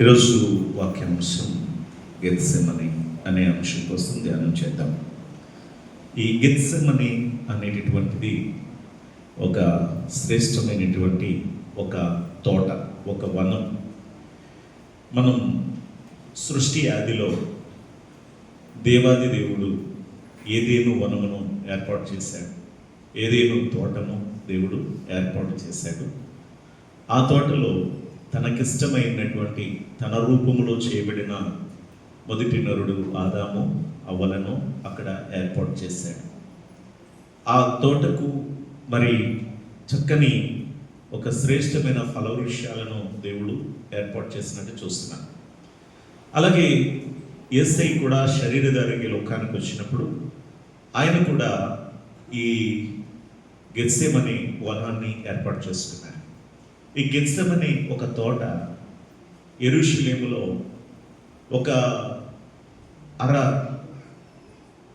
ఈరోజు వాక్యాంశం గెత్సెమని అనే అంశం కోసం ధ్యానం చేద్దాం. ఈ గెత్సెమని అనేటటువంటిది ఒక శ్రేష్టమైనటువంటి ఒక తోట, ఒక వనం. మనం సృష్టి ఆదిలో దేవాది దేవుడు ఏదేను వనమును ఏర్పాటు చేశాడు, ఏదేను తోటను దేవుడు ఏర్పాటు చేశాడు. ఆ తోటలో తనకిష్టమైనటువంటి తన రూపములో చేయబడిన మొదటి నరుడు ఆదాము అవ్వలను అక్కడ ఏర్పాటు చేశాడు. ఆ తోటకు మరి చక్కని ఒక శ్రేష్టమైన ఫలవృక్షాలను దేవుడు ఏర్పాటు చేసినట్టు చూస్తున్నాను. అలాగే యేసై కూడా శరీరధారికి లోకానికి వచ్చినప్పుడు ఆయన కూడా ఈ గెత్సెమనే వనాన్ని ఏర్పాటు చేసుకున్నారు. ఈ గెత్సెమనే ఒక తోట యెరూషలేములో ఒక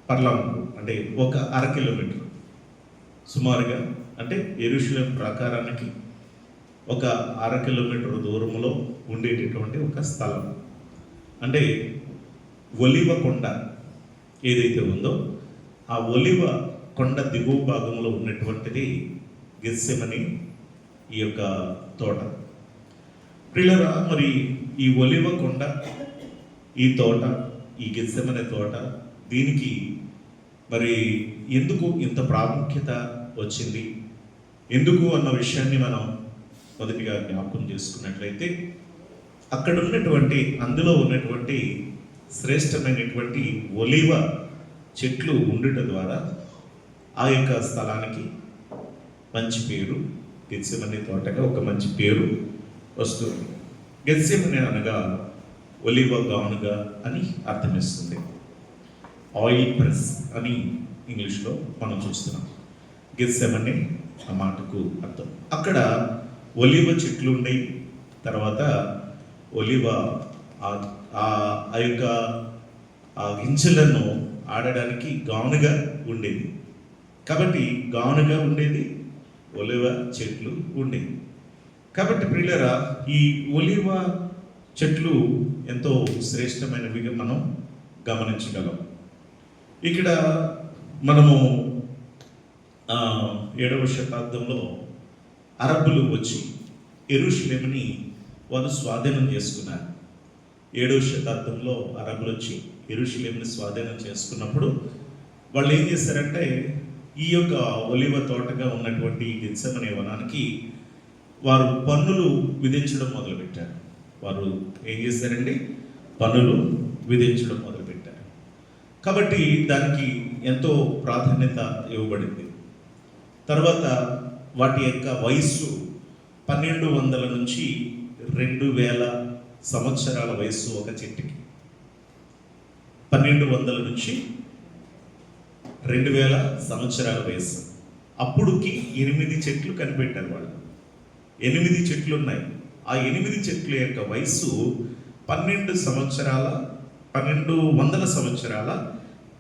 పర్లాంగు అంటే ఒక 1/2 కిలోమీటర్ సుమారుగా, అంటే యెరూషలేం ప్రాకారానికి ఒక 1/2 కిలోమీటర్ దూరంలో ఉండేటటువంటి ఒక స్థలం. అంటే ఒలివ కొండ ఏదైతే ఉందో ఆ ఒలివ కొండ దిగువ భాగంలో ఉన్నటువంటిది గెత్సెమనే ఈ యొక్క తోట. ప్రియులారా, మరి ఈ ఒలివ కొండ, ఈ తోట, ఈ గెత్సెమనే తోట, దీనికి మరి ఎందుకు ఇంత ప్రాముఖ్యత వచ్చింది, ఎందుకు అన్న విషయాన్ని మనం మొదటిగా జ్ఞాపకం చేసుకున్నట్లయితే, అక్కడ ఉన్నటువంటి అందులో ఉన్నటువంటి శ్రేష్టమైనటువంటి ఒలివ చెట్లు ఉండుట ద్వారా ఆ యొక్క స్థలానికి మంచి పేరు, గెత్సెమనే తోటగా ఒక మంచి పేరు వస్తుంది. గెత్సెమనే అనగా ఒలివ గానుగా అని అర్థమిస్తుంది. ఆయిల్ ప్రెస్ అని ఇంగ్లీష్లో మనం చూస్తున్నాం. గెత్సెమనే ఆ మాటకు అర్థం. అక్కడ ఒలివ చెట్లు ఉండేవి. తర్వాత ఒలివ ఆ యొక్క గింజలను ఆడడానికి గానుగా ఉండేది. కాబట్టి గానుగా ఉండేది, ఒలివ చెట్లు ఉండేవి. కాబట్టి ప్రియులారా, ఈ ఒలివ చెట్లు ఎంతో శ్రేష్టమైనవిగా మనం గమనించగలం. ఇక్కడ మనము 7వ శతాబ్దంలో అరబ్బులు వచ్చి యెరూషలేముని వారు స్వాధీనం చేసుకున్నారు. 7వ శతాబ్దంలో అరబ్బులు వచ్చి యెరూషలేముని స్వాధీనం చేసుకున్నప్పుడు వాళ్ళు ఏం చేశారంటే, ఈ యొక్క ఒలివ తోటగా ఉన్నటువంటి గెత్సెమనే వనానికి వారు పన్నులు విధించడం మొదలుపెట్టారు. వారు ఏం చేశారండి? పన్నులు విధించడం మొదలుపెట్టారు. కాబట్టి దానికి ఎంతో ప్రాధాన్యత ఇవ్వబడింది. తర్వాత వాటి యొక్క వయస్సు 1200 నుంచి 2000 సంవత్సరాల వయస్సు ఒక చెట్టుకి. 1200 నుంచి 2000 సంవత్సరాల వయస్సు. అప్పుడుకి 8 చెట్లు కనిపెట్టారు వాళ్ళు. 8 చెట్లు ఉన్నాయి. ఆ 8 చెట్ల యొక్క వయస్సు 1200 సంవత్సరాల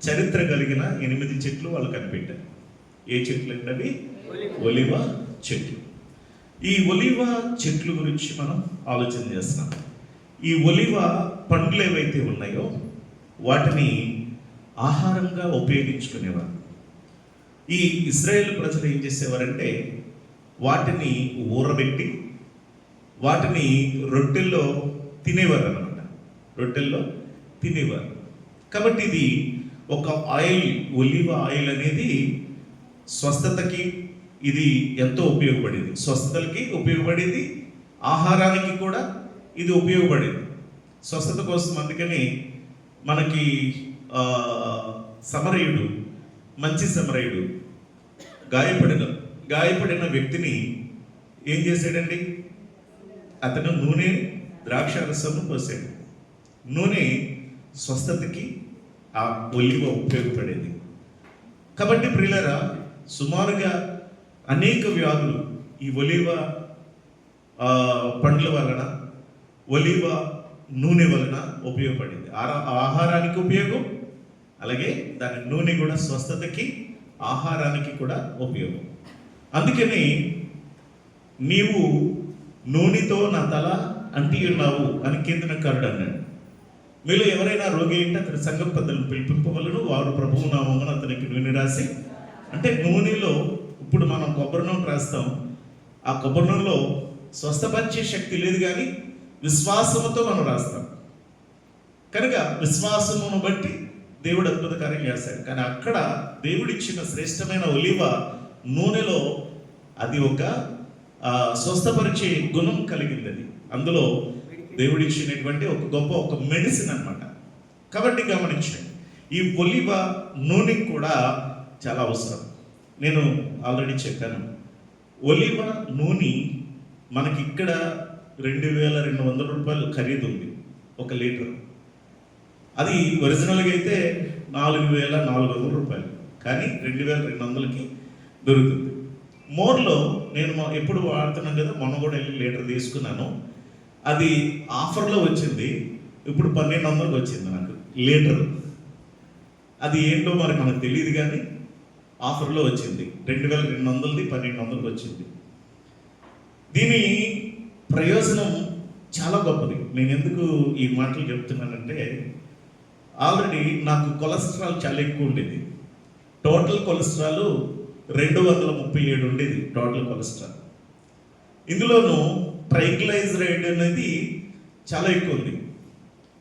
చరిత్ర కలిగిన 8 చెట్లు వాళ్ళు కనిపెట్టారు. ఏ చెట్లు అంటే అవి ఒలివ చెట్లు. ఈ ఒలివ చెట్లు గురించి మనం ఆలోచన చేస్తున్నాం. ఈ ఒలివ పండ్లు ఏవైతే ఉన్నాయో వాటిని ఆహారంగా ఉపయోగించుకునేవారు. ఈ ఇశ్రాయేలు ప్రజలు ఏం చేసేవారంటే, వాటిని ఊరబెట్టి వాటిని రొట్టెల్లో తినేవారు అనమాట. రొట్టెల్లో తినేవారు. కాబట్టి ఇది ఒక ఆయిల్, ఒలివ ఆయిల్ అనేది స్వస్థతకి ఇది ఎంతో ఉపయోగపడేది. స్వస్థతలకి ఉపయోగపడేది, ఆహారానికి కూడా ఇది ఉపయోగపడేది. స్వస్థత కోసం అందుకని మనకి సమరయుడు, మంచి సమరయుడు గాయపడిన వ్యక్తిని ఏం చేశాడండి? అతను నూనె, ద్రాక్షారసము పోసాడు. నూనె స్వస్థతకి ఆ ఒలివ ఉపయోగపడేది. కాబట్టి ప్రియులారా, సుమారుగా అనేక వ్యాధులు ఈ ఒలివ పండ్ల వలన, ఒలివ నూనె వలన ఉపయోగపడింది. ఆహారానికి ఉపయోగం, అలాగే దాని నూనె కూడా స్వస్థతకి, ఆహారానికి కూడా ఉపయోగం. అందుకని నీవు నూనెతో నా తల అంటి ఉన్నావు అని కీర్తనకారుడు అన్నాడు. మీలో ఎవరైనా రోగి అంటే అతని సంఘం పెద్దలను పిలిపింపవలను, వారు ప్రభువు నామమున అతనికి నూనె రాసి, అంటే నూనెలో ఇప్పుడు మనం కొబ్బరి నూనె రాస్తాం, ఆ కొబ్బరి నూనెలో స్వస్థపరిచే శక్తి లేదు, కానీ విశ్వాసముతో మనం రాస్తాం. కనుక విశ్వాసమును బట్టి దేవుడు అద్భుత కార్యం చేస్తాడు. కానీ అక్కడ దేవుడిచ్చిన శ్రేష్టమైన ఒలివ నూనెలో అది ఒక స్వస్థపరిచే గుణం కలిగింది. అది అందులో దేవుడిచ్చినటువంటి ఒక మెడిసిన్ అన్నమాట. కాబట్టి గమనించండి, ఈ ఒలివ నూనె కూడా చాలా అవసరం. నేను ఆల్రెడీ చెప్పాను, ఒలివ నూనె మనకి ఇక్కడ 2200 రూపాయలు ఖరీదు ఉంది ఒక లీటర్. అది ఒరిజినల్గా అయితే 4400 రూపాయలు, కానీ 2200కి దొరుకుతుంది. మోర్లో నేను ఎప్పుడు వాడుతున్నాను కదా, మొన్న కూడా వెళ్ళి లీటర్ తీసుకున్నాను. అది ఆఫర్లో వచ్చింది, ఇప్పుడు 1200కి వచ్చింది నాకు లీటరు. అది ఏంటో మరి మనకు తెలియదు, కానీ ఆఫర్లో వచ్చింది. 2200ది 1200కి వచ్చింది. దీని ప్రయోజనం చాలా గొప్పది. నేను ఎందుకు ఈ మాటలు చెప్తున్నానంటే, ఆల్రెడీ నాకు కొలెస్ట్రాల్ చాలా ఎక్కువ ఉండేది. టోటల్ కొలెస్ట్రాల్ 237 ఉండేది టోటల్ కొలెస్ట్రాల్. ఇందులోనూ ట్రైగ్లైజరైడ్ అనేది చాలా ఎక్కువ ఉంది.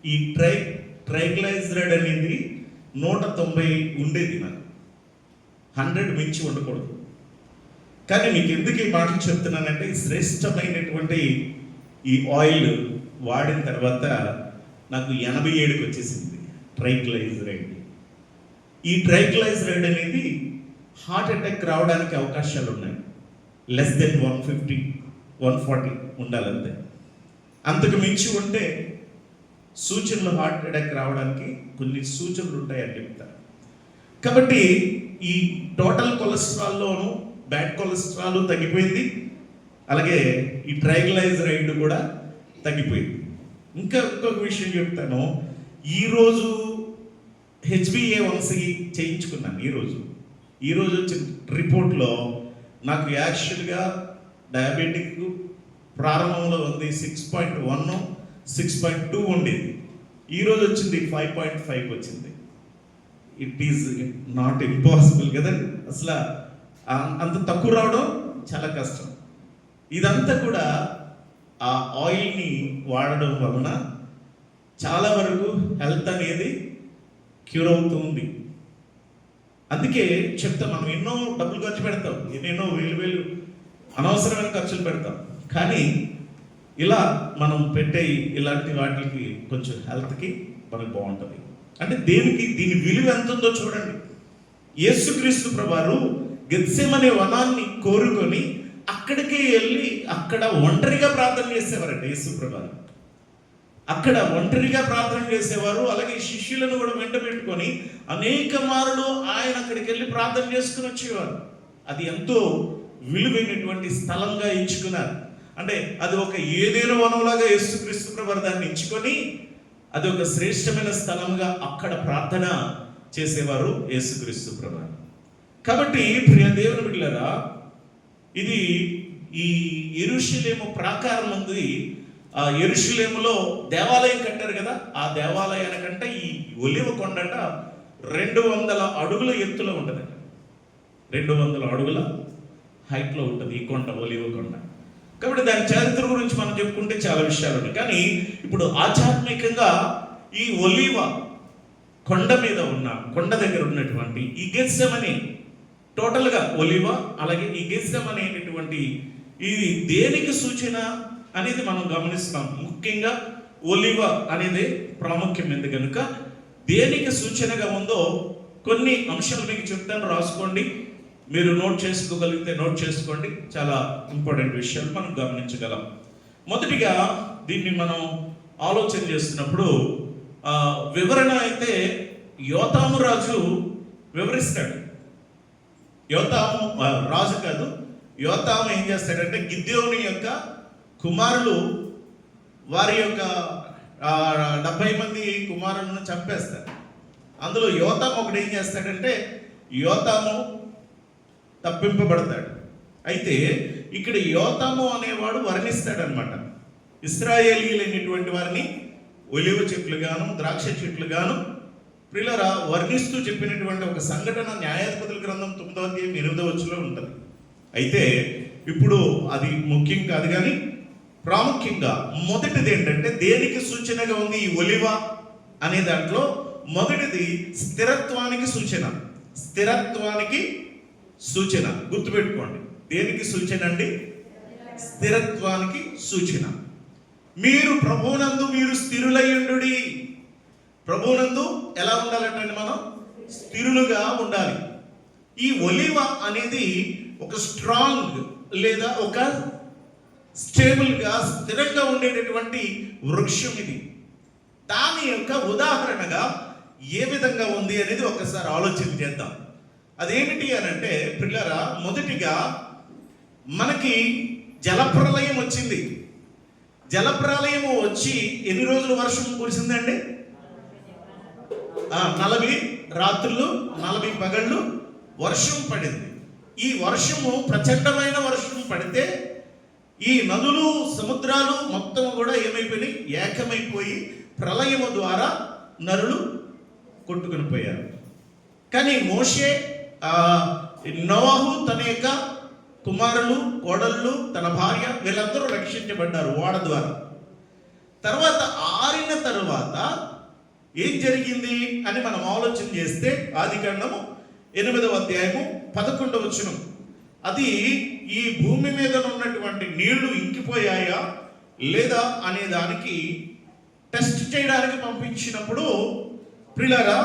ఈ ట్రైగ్లైజరైడ్ అనేది 190 ఉండేది నాకు. 100 మించి ఉండకూడదు. కానీ మీకు ఎందుకు ఈ మాటలు చెప్తున్నానంటే, ఈ శ్రేష్టమైనటువంటి ఈ ఆయిల్ వాడిన తర్వాత నాకు 87కి వచ్చేసింది ట్రైగ్లైజరైడ్. ఈ ట్రైగ్లైజరైడ్ అనేది హార్ట్ అటాక్ రావడానికి అవకాశాలు ఉన్నాయి. Less than 150, 140 ఉండాలంతే. అంతకు మించి ఉంటే సూచనలు హార్ట్ అటాక్ రావడానికి కొన్ని సూచనలు ఉంటాయని చెప్తారు. కాబట్టి ఈ టోటల్ కొలెస్ట్రాల్లోనూ బ్యాడ్ కొలెస్ట్రాల్ తగ్గిపోయింది, అలాగే ఈ ట్రైగ్లైజరైడ్ కూడా తగ్గిపోయింది. ఇంకొక విషయం చెప్తాను, ఈరోజు HbA1c చేయించుకున్నాను. ఈరోజు వచ్చిన రిపోర్ట్లో నాకు యాక్చువల్గా డయాబెటిక్ ప్రారంభంలో ఉంది 6.1, 6.2 ఉండేది. ఈరోజు వచ్చింది 5.5 వచ్చింది. ఇట్ ఈజ్ నాట్ ఇంపాసిబుల్ కదండి, అసలు అంత తక్కువ రావడం చాలా కష్టం. ఇదంతా కూడా ఆ ఆయిల్ని వాడడం వలన చాలా వరకు హెల్త్ అనేది క్యూర్ అవుతుంది. అందుకే చెప్తాం, మనం ఎన్నో డబ్బులు ఖర్చు పెడతాం, ఎన్నెన్నో వేలు అనవసరమైన ఖర్చులు పెడతాం, కానీ ఇలా మనం పెట్టే ఇలాంటి వాటికి కొంచెం హెల్త్కి మనకు బాగుంటుంది. అంటే దీని విలువ ఎంత ఉందో చూడండి. యేసుక్రీస్తు ప్రభువారు గెత్సెమనే వనాన్ని కోరుకొని అక్కడికి వెళ్ళి అక్కడ ఒంటరిగా ప్రార్థన చేసేవారండి. యేసు ప్రభువారు అక్కడ ఒంటరిగా ప్రార్థన చేసేవారు. అలాగే శిష్యులను కూడా వెంట పెట్టుకొని అనేక మారులు ఆయన అక్కడికి వెళ్ళి ప్రార్థన చేసుకుని వచ్చేవారు. అది ఎంతో విలువైనటువంటి స్థలంగా ఎంచుకున్నారు. అంటే అది ఒక ఏదైనా వనంలాగా యేసుక్రీస్తు ప్రభువారు దాన్ని ఎంచుకొని అది ఒక శ్రేష్టమైన స్థలంగా అక్కడ ప్రార్థన చేసేవారు యేసుక్రీస్తు ప్రభువారు. కాబట్టి ప్రియ దేవుని బిడ్డలారా, ఇది ఈ యెరూషలేము ప్రాకారం ఉంది. ఆ యెరూషలేములో దేవాలయం కట్టారు కదా, ఆ దేవాలయానికంటే ఈ ఒలివ కొండట 200 అడుగుల ఎత్తులో ఉంటుంది. 200 అడుగుల హైట్లో ఉంటుంది ఈ కొండ, ఒలివ కొండ. కాబట్టి దాని చరిత్ర గురించి మనం చెప్పుకుంటే చాలా విషయాలు ఉన్నాయి. కానీ ఇప్పుడు ఆధ్యాత్మికంగా ఈ ఒలివ కొండ మీద కొండ దగ్గర ఉన్నటువంటి ఈ గెత్సెమనే, టోటల్గా ఒలివ అలాగే ఈ గెత్సెమనే అనేటువంటి ఇది దేనికి సూచన అనేది మనం గమనిస్తాం. ముఖ్యంగా ఒలివ అనేది ప్రాముఖ్యమైనది కనుక దేనికి సూచనగా ఉందో కొన్ని అంశాలు మీకు చెప్తాను, రాసుకోండి. మీరు నోట్ చేసుకోగలిగితే నోట్ చేసుకోండి. చాలా ఇంపార్టెంట్ విషయాలు మనం గమనించగలం. మొదటిగా దీన్ని మనం ఆలోచన చేస్తున్నప్పుడు వివరణ అయితే యోతాము రాజు వివరిస్తాడు. యోతాము రాజు కాదు, యోతాము ఏం చేస్తాడంటే గిద్యోని యొక్క కుమారులు వారి యొక్క 70 మంది కుమారులను చంపేస్తారు. అందులో యోతాము ఒకటి ఏం చేస్తాడంటే యోతాము తప్పింపబడతాడు. అయితే ఇక్కడ యోతాము అనేవాడు వర్ణిస్తాడనమాట. ఇశ్రాయేలీలైనటువంటి వారిని ఒలివ చెట్లుగాను ద్రాక్ష చెట్లుగాను ప్రియులారా వర్ణిస్తూ చెప్పినటువంటి ఒక సంఘటన న్యాయాధిపతుల గ్రంథం 9వ అధ్యాయం 8వ వచనంలో ఉంటుంది. అయితే ఇప్పుడు అది ముఖ్యం కాదు, కానీ ప్రాముఖ్యంగా మొదటిది ఏంటంటే దేనికి సూచనగా ఉంది ఈ ఒలివ అనే దాంట్లో మొదటిది స్థిరత్వానికి సూచన. స్థిరత్వానికి సూచన గుర్తుపెట్టుకోండి. దేనికి సూచన అండి? స్థిరత్వానికి సూచన. మీరు ప్రభువునందు మీరు స్థిరులయ్యుండుడి. ప్రభువునందు ఎలా ఉండాలంటే మనం స్థిరులుగా ఉండాలి. ఈ ఒలివ అనేది ఒక స్ట్రాంగ్ లేదా ఒక స్టేబుల్గా స్థిరంగా ఉండేటటువంటి వృక్షం. ఇది దాని యొక్క ఉదాహరణగా ఏ విధంగా ఉంది అనేది ఒకసారి ఆలోచన చేద్దాం. అదేమిటి అని అంటే పిల్లరా, మొదటిగా మనకి జలప్రలయం వచ్చింది. జలప్రలయం వచ్చి ఎన్ని రోజులు వర్షం కురిసిందండి? 40 రాత్రులు 40 పగళ్ళు వర్షం పడింది. ఈ వర్షము ప్రచండమైన వర్షం పడితే ఈ నదులు సముద్రాలు మొత్తం కూడా ఏమైపోయినాయి? ఏకమైపోయి ప్రళయము ద్వారా నరులు కొట్టుకుని పోయారు. కానీ మోషే, నోవాహు తన యొక్క కుమారులు, కోడళ్ళు, తన భార్య వీళ్ళందరూ రక్షించబడ్డారు ఓడ ద్వారా. తర్వాత ఆరిన తరువాత ఏం జరిగింది అని మనం ఆలోచన చేస్తే ఆదికాండము 8వ అధ్యాయము 11వ వచనం, అది ఈ భూమి మీద ఉన్నటువంటి నీళ్లు ఇంకిపోయాయా లేదా అనే దానికి టెస్ట్ చేయడానికి పంపించినప్పుడు ప్రియులారా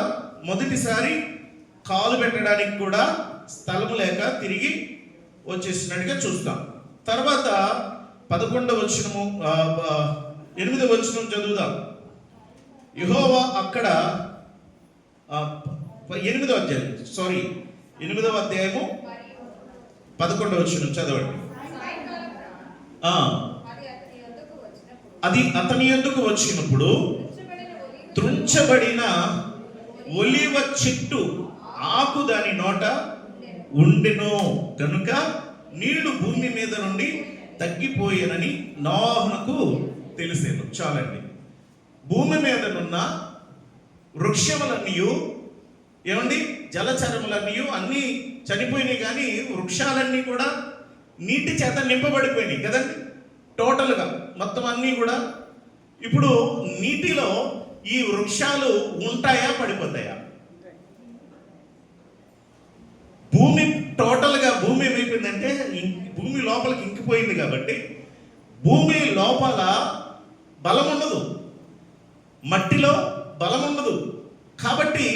మొదటిసారి కాలు పెట్టడానికి కూడా స్థలం లేక తిరిగి వచ్చేసినట్టుగా చూస్తాం. తర్వాత 11వ వచనము 8వ వచనం చదువుదాం. యెహోవా అక్కడ 8వ అధ్యాయము 11వ వచనం చదవండి. అది అతని యొద్దకు వచ్చినప్పుడు త్రుంచబడిన ఒలివ చెట్టు ఆకు దాని నోట ఉండెను కనుక నీళ్లు భూమి మీద నుండి తగ్గిపోయేనని నోహునకు తెలిసేను. చాలండి. భూమి మీదనున్న వృక్షములన్నీ ఏమండి జలచరములన్నీ అన్నీ చనిపోయినాయి, కానీ వృక్షాలన్నీ కూడా నీటి చేత నింపబడిపోయినాయి కదండి. టోటల్గా మొత్తం అన్నీ కూడా ఇప్పుడు నీటిలో ఈ వృక్షాలు ఉంటాయా పడిపోతాయా? భూమి టోటల్గా భూమి ఏమైపోయిందంటే భూమి లోపలికి ఇంకిపోయింది కాబట్టి భూమి లోపల బలం ఉండదు, మట్టిలో బలం ఉండదు. కాబట్టి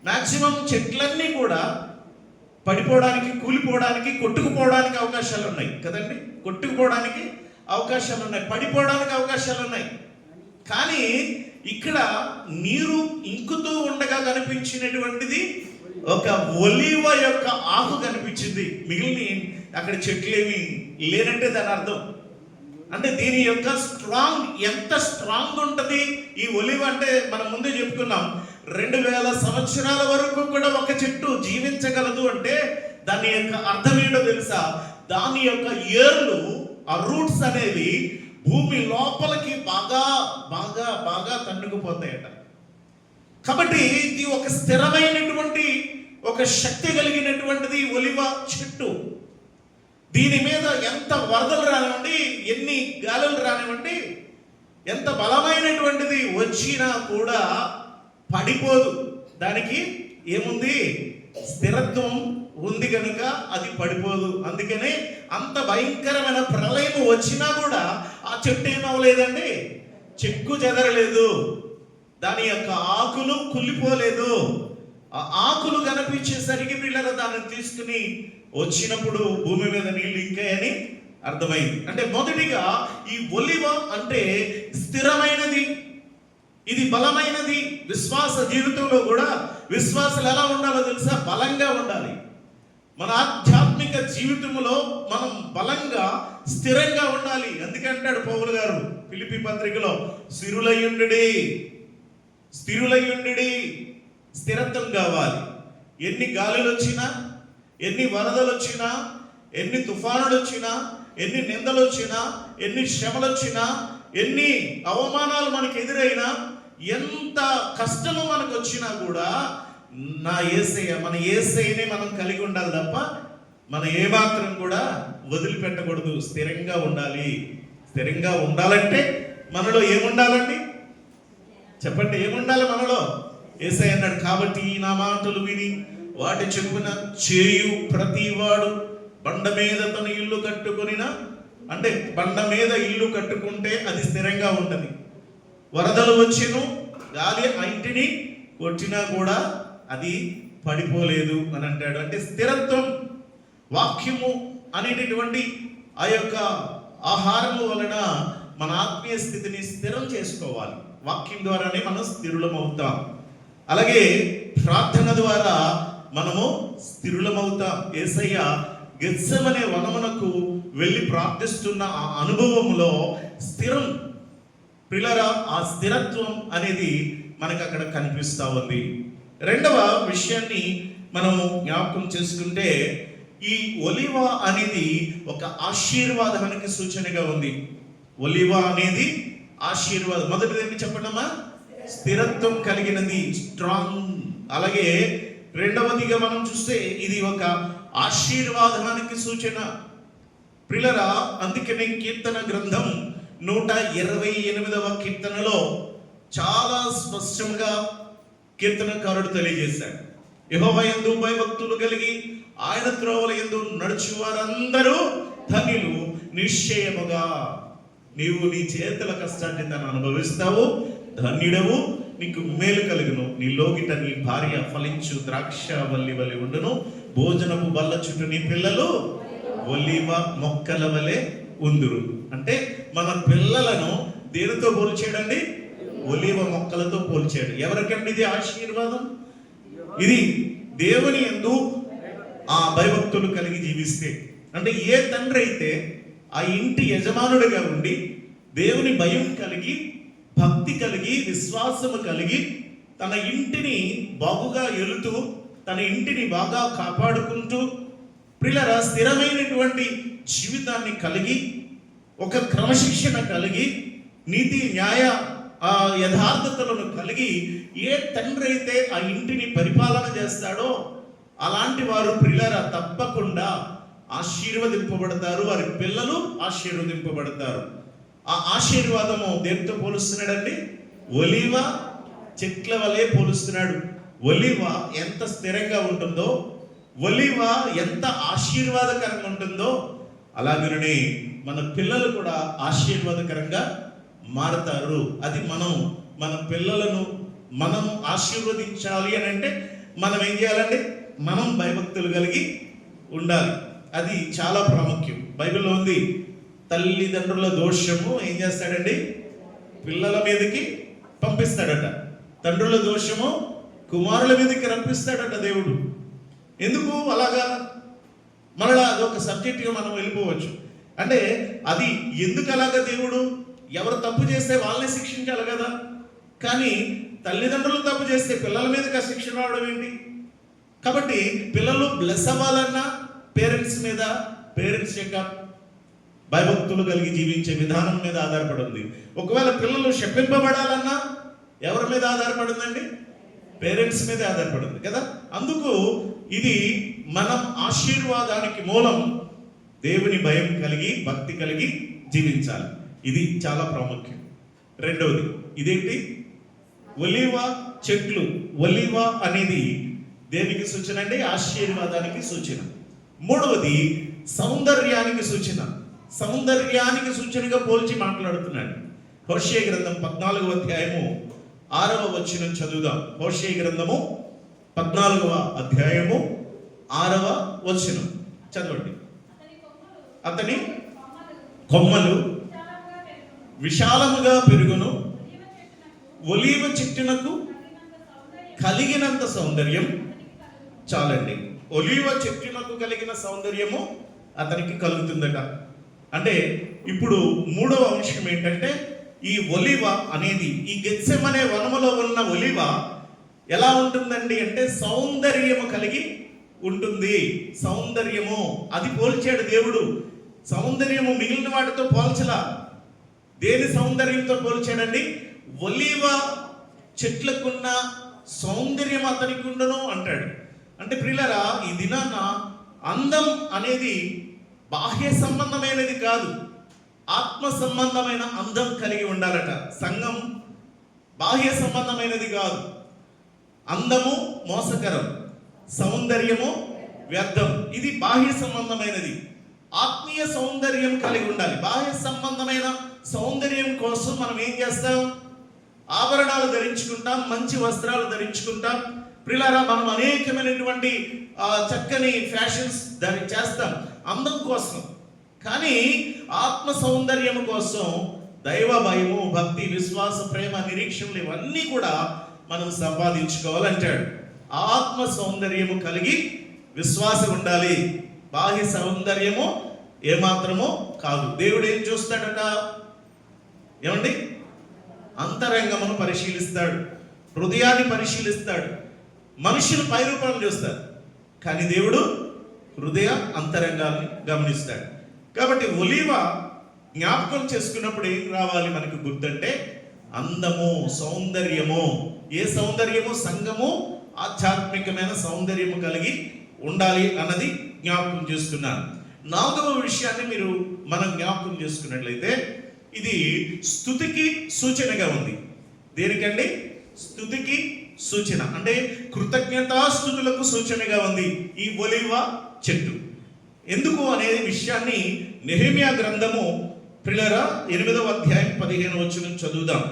మ్యాక్సిమం చెట్లన్నీ కూడా పడిపోవడానికి, కూలిపోవడానికి, కొట్టుకుపోవడానికి అవకాశాలు ఉన్నాయి కదండి. కొట్టుకుపోవడానికి అవకాశాలు ఉన్నాయి, పడిపోవడానికి అవకాశాలు ఉన్నాయి. కానీ ఇక్కడ నీరు ఇంకుతూ ఉండగా కనిపించినటువంటిది ఒక ఒలివ యొక్క ఆకు కనిపించింది. మిగిలిన అక్కడ చెట్లు ఏమి లేనంటే దాని అర్థం అంటే దీని యొక్క స్ట్రాంగ్ ఎంత స్ట్రాంగ్ ఉంటుంది ఈ ఒలివ అంటే మనం ముందే చెప్పుకున్నాం 2000 సంవత్సరాల వరకు కూడా ఒక చెట్టు జీవించగలదు అంటే దాని యొక్క అర్థం ఏంటో తెలుసా? దాని యొక్క ఏర్లు, ఆ రూట్స్ అనేవి భూమి లోపలికి బాగా బాగా బాగా తన్నుకుపోతాయట. కాబట్టి ఇది ఒక స్థిరమైనటువంటి ఒక శక్తి కలిగినటువంటిది ఒలివ చెట్టు. దీని మీద ఎంత వరదలు రానివ్వండి, ఎన్ని గాలులు రానివ్వండి, ఎంత బలమైనటువంటిది వచ్చినా కూడా పడిపోదు. దానికి ఏముంది? స్థిరత్వం ఉంది కనుక అది పడిపోదు. అందుకనే అంత భయంకరమైన ప్రళయం వచ్చినా కూడా ఆ చెట్టు ఏమవలేదండి, చెక్కు చెదరలేదు. దాని యొక్క ఆకులు కుళ్ళిపోలేదు. ఆ ఆకులు కనిపించేసరికి పిల్లలు దాన్ని తీసుకుని వచ్చినప్పుడు భూమి మీద నీళ్లు ఇంకాయని అర్థమైంది. అంటే మొదటిగా ఈ ఒలివ అంటే స్థిరమైనది, ఇది బలమైనది. విశ్వాస జీవితంలో కూడా విశ్వాసాలు ఎలా ఉండాలో తెలుసా? బలంగా ఉండాలి. మన ఆధ్యాత్మిక జీవితంలో మనం బలంగా స్థిరంగా ఉండాలి. అందుకంటాడు పౌలు గారు ఫిలిప్పీ పత్రికలో, స్థిరులయ్యుండి స్థిరత్వం కావాలి. ఎన్ని గాలులు వచ్చినా, ఎన్ని వరదలు వచ్చినా, ఎన్ని తుఫానులు వచ్చినా, ఎన్ని నిందలు వచ్చినా, ఎన్ని శ్రమలు వచ్చినా, ఎన్ని అవమానాలు మనకు ఎదురైనా, ఎంత కష్టము మనకు వచ్చినా కూడా నా యేసయ్య, మన యేసయ్యనే మనం కలిగి ఉండాలి తప్ప మనం ఏమాత్రం కూడా వదిలిపెట్టకూడదు. స్థిరంగా ఉండాలి. స్థిరంగా ఉండాలంటే మనలో ఏముండాలండి? చెప్పండి, ఏముండాలి మనలో? యేసయ్య అన్నాడు, కాబట్టి నా మాటలు విని వాటి చెప్పున చేయు ప్రతివాడు బండ మీద తన ఇల్లు కట్టుకొనినా, అంటే బండ మీద ఇల్లు కట్టుకుంటే అది స్థిరంగా ఉంటుంది. వరదలు వచ్చిను, గాలి ఆ ఇంటిని కొట్టినా కూడా అది పడిపోలేదు అని అంటాడు. అంటే స్థిరత్వం, వాక్యము అనేటటువంటి ఆ యొక్క ఆహారము వలన మన ఆత్మీయ స్థితిని స్థిరం చేసుకోవాలి. వాక్యం ద్వారానే మనం స్థిరులం అవుతాం. అలాగే ప్రార్థన ద్వారా మనము స్థిరులమవుతాం. యేసయ్య గెత్సెమనే వనమునకు వెళ్ళి ప్రార్థిస్తున్న ఆ అనుభవములో స్థిరం పిల్లరా, ఆ స్థిరత్వం అనేది మనకు అక్కడ కనిపిస్తూ ఉంది. రెండవ విషయాన్ని మనము జ్ఞాపకం చేసుకుంటే, ఈ ఒలివ అనేది ఒక ఆశీర్వాదానికి సూచనగా ఉంది. ఒలివ అనేది ఆశీర్వాదం. మొదటిది ఏమి చెప్పండమ్మా? స్థిరత్వం కలిగినది, స్ట్రాంగ్. అలాగే రెండవదిగా మనం చూస్తే ఇది ఒక ఆశీర్వాదానికి సూచన. ప్రియులరా, అందుకనే కీర్తన గ్రంథం 128వ కీర్తనలో చాలా స్పష్టంగా కీర్తనకారుడు తెలియజేశాడు, యెహోవా యందు భయభక్తులు కలిగి ఆయన త్రోవల యందు నడుచు వారందరూ ధన్యులు. నిశ్చయముగా నీవు నీ చేతుల కష్టాన్ని తను అనుభవిస్తావు, ధన్యుడవు, నీకు మేలు కలుగును. నీ లోగిట నీ భార్య ఫలించు ద్రాక్ష వల్లి వలె ఉండును, భోజనపు బల్ల చుట్టూ నీ పిల్లలు ఒలివ మొక్కల వలె ఉందురు. అంటే మన పిల్లలను దేనితో పోల్చాడండి? ఒలివ మొక్కలతో పోల్చాడు. ఎవరికండి ఇది ఆశీర్వాదం? ఇది దేవుని యందు ఆ భయభక్తులు కలిగి జీవిస్తే. అంటే ఏ తండ్రి అయితే ఆ ఇంటి యజమానుడిగా ఉండి దేవుని భయం కలిగి, భక్తి కలిగి, విశ్వాసము కలిగి తన ఇంటిని బాగుగా ఎలుతూ, తన ఇంటిని బాగా కాపాడుకుంటూ, ప్రియులరా, స్థిరమైనటువంటి జీవితాన్ని కలిగి, ఒక క్రమశిక్షణ కలిగి, నీతి న్యాయ యథార్థతలను కలిగి ఏ తండ్రి అయితే ఆ ఇంటిని పరిపాలన చేస్తాడో అలాంటి వారు ప్రియులరా తప్పకుండా ఆశీర్వదింపబడతారు. వారి పిల్లలు ఆశీర్వదింపబడతారు. ఆ ఆశీర్వాదము దేనితో పోలుస్తున్నాడండి? ఒలివ చెట్ల వలె పోలుస్తున్నాడు. ఒలివ ఎంత స్థిరంగా ఉంటుందో, ఒలివ ఎంత ఆశీర్వాదకరంగా ఉంటుందో, అలాగనే మన పిల్లలు కూడా ఆశీర్వాదకరంగా మారతారు. అది మన పిల్లలను మనం ఆశీర్వదించాలి అని అంటే మనం ఏం చేయాలండి? మనం భయభక్తులు కలిగి ఉండాలి. అది చాలా ప్రాముఖ్యం. బైబిల్లో ఉంది, తల్లిదండ్రుల దోషము ఏం చేస్తాడండి? పిల్లల మీదకి పంపిస్తాడట. తండ్రుల దోషము కుమారుల మీదకి రప్పిస్తాడట దేవుడు. ఎందుకు అలాగా? మరలా అదొక సబ్జెక్ట్గా మనం వెళ్ళిపోవచ్చు. అంటే అది ఎందుకు అలాగా? దేవుడు ఎవరు తప్పు చేస్తే వాళ్ళని శిక్షించాలి కదా. కానీ తల్లిదండ్రులు తప్పు చేస్తే పిల్లల మీదకి శిక్షణ రావడం ఏంటి? కాబట్టి పిల్లలు బ్లెస్ అవ్వాలన్నా పేరెంట్స్ మీద, పేరెంట్స్ యొక్క భయభక్తులు కలిగి జీవించే విధానం మీద ఆధారపడి ఉంది. ఒకవేళ పిల్లలు శపింపబడాలన్నా ఎవరి మీద ఆధారపడిందండి? పేరెంట్స్ మీద ఆధారపడింది కదా. అందుకు ఇది మనం ఆశీర్వాదానికి మూలం దేవుని భయం కలిగి, భక్తి కలిగి జీవించాలి. ఇది చాలా ప్రాముఖ్యం. రెండవది ఇదేంటి? ఒలివ చెట్లు. ఒలివ అనేది దేనికి సూచన అండి? ఆశీర్వాదానికి సూచన. మూడవది సౌందర్యానికి సూచన. సౌందర్యానికి సూచనగా పోల్చి మాట్లాడుతున్నాడు. హోషేయ గ్రంథం 14వ అధ్యాయము 6వ వచనం చదువుదాం. హోషేయ గ్రంథము 14వ అధ్యాయము 6వ వచనం చదవండి. అతని కొమ్మలు విశాలముగా పెరుగును, ఒలీవ చెట్టునకు కలిగినంత సౌందర్యం. చాలండి. ఒలీవ చెట్టునకు కలిగిన సౌందర్యము అతనికి కలుగుతుందట. అంటే ఇప్పుడు మూడవ అంశం ఏంటంటే, ఈ ఒలివ అనేది, ఈ గెత్సెమనే వనములో ఉన్న ఒలివ ఎలా ఉంటుందండి అంటే సౌందర్యము కలిగి ఉంటుంది. సౌందర్యము అది పోల్చాడు దేవుడు. సౌందర్యము మిగిలిన వాటితో పోల్చలా. దేని సౌందర్యంతో పోల్చాడండి? ఒలీవ చెట్లకున్న సౌందర్యం అతనికి ఉండను అంటాడు. అంటే ప్రియులారా, ఈ దినాన అందం అనేది బాహ్య సంబంధమైనది కాదు, ఆత్మ సంబంధమైన అందం కలిగి ఉండాలట. సంఘం బాహ్య సంబంధమైనది కాదు. అందము మోసకరం, సౌందర్యము వ్యర్థం. ఇది బాహ్య సంబంధమైనది. ఆత్మీయ సౌందర్యం కలిగి ఉండాలి. బాహ్య సంబంధమైన సౌందర్యం కోసం మనం ఏం చేస్తాం? ఆభరణాలు ధరించుకుంటాం, మంచి వస్త్రాలు ధరించుకుంటాం. ప్రియులారా, మనం అనేకమైనటువంటి చక్కని ఫ్యాషన్స్ చేస్తాం అందం కోసం. కానీ ఆత్మ సౌందర్యం కోసం దైవ భయము, భక్తి, విశ్వాస, ప్రేమ, నిరీక్షణలు ఇవన్నీ కూడా మనం సంపాదించుకోవాలంటాడు. ఆత్మ సౌందర్యము కలిగి విశ్వాసం ఉండాలి. బాహ్య సౌందర్యము ఏమాత్రమో కాదు. దేవుడు ఏం చూస్తాడట? ఏమండి? అంతరంగమును పరిశీలిస్తాడు, హృదయాన్ని పరిశీలిస్తాడు. మనుషులు పైరూపాలను చూస్తారు, కానీ దేవుడు హృదయ అంతరంగాన్ని గమనిస్తాడు. కాబట్టి ఒలీవ జ్ఞాపకం చేసుకున్నప్పుడు ఏం రావాలి మనకు గుర్తంటే? అందము, సౌందర్యము. ఏ సౌందర్యము? సంఘము ఆధ్యాత్మికమైన సౌందర్యము కలిగి ఉండాలి అన్నది జ్ఞాపకం చేసుకున్నాను. 4వ విషయాన్ని మనం జ్ఞాపకం చేసుకున్నట్లయితే, ఇది స్తుతికి సూచనగా ఉంది. దేనికండి? స్తుతికి సూచన, అంటే కృతజ్ఞతాస్తుతులకు సూచనగా ఉంది ఈ ఒలీవ చెట్టు. ఎందుకు అనే విషయాన్ని నెహెమ్యా గ్రంథము ప్రియులారా 8వ అధ్యాయం 15వ వచనం చదువుదాం.